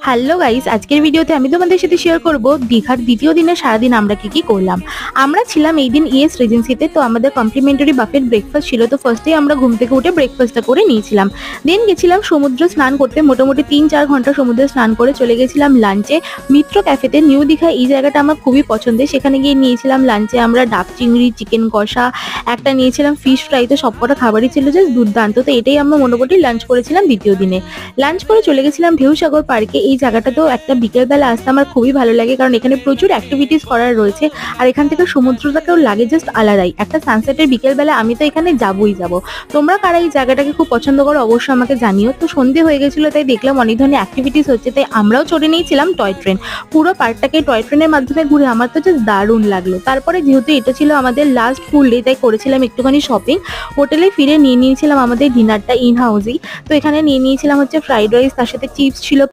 Hello guys, আজকের ভিডিওতে আমি তোমাদের সাথে শেয়ার করব দীঘার দ্বিতীয় দিনে সারাদিন আমরা কি করলাম। আমরা ছিলাম এই দিন ইএস রিজেন্সিতে। তো আমাদের কমপ্লিমেন্টারি বাফেট ব্রেকফাস্ট ছিল। তো ফার্স্টেই আমরা ঘুম থেকে উঠে ব্রেকফাস্টটা করে নিয়েছিলাম। দেন গেছিলাম সমুদ্র স্নান করতে। মোটামুটি 3-4 ঘন্টা সমুদ্রে স্নান করে চলে গেছিলাম লাঞ্চে মিত্র ক্যাফেতে। নিউ দীঘা এই জায়গাটা আমার খুবই পছন্দের। সেখানে গিয়ে নিয়েছিলাম লাঞ্চে আমরা ডাব চিংড়ি, চিকেন কষা, একটা নিয়েছিলাম ফিশ ফ্রাই। তো সবকটা খাবারই ছিল জাস্ট দুর্দান্ত। তো এটাই আমরা মোটামুটি লাঞ্চ করেছিলাম দ্বিতীয় দিনে। লাঞ্চ করে চলে গেছিলাম ঢেউসাগর পার্কে। এই জায়গাটাতেও একটা বিকেলবেলা আসতে আমার খুবই ভালো লাগে, কারণ এখানে প্রচুর অ্যাক্টিভিটিস করার রয়েছে। আর এখান থেকে সমুদ্রটাকেও লাগে জাস্ট আলাদাই একটা সানসেটের বিকেলবেলা। আমি তো এখানে যাবই যাব। তোমরা কারা এই জায়গাটাকে খুব পছন্দ করো অবশ্যই আমাকে জানিও। তো সন্ধে হয়ে গেছিল, তাই দেখলাম অনেক ধরনের অ্যাক্টিভিটিস হচ্ছে, তাই আমরাও চড়ে নিয়েছিলাম টয় ট্রেন। পুরো পার্কটাকে টয় ট্রেনের মাধ্যমে ঘুরে আমার তো জাস্ট দারুণ লাগলো। তারপরে যেহেতু এটা ছিল আমাদের লাস্ট ফুল ডে, তাই করেছিলাম একটুখানি শপিং। হোটেলে ফিরে নিয়ে নিয়েছিলাম আমাদের ডিনারটা ইন হাউসেই। তো এখানে নিয়ে নিয়েছিলাম হচ্ছে ফ্রাইড রাইস, তার সাথে চিপস ছিল,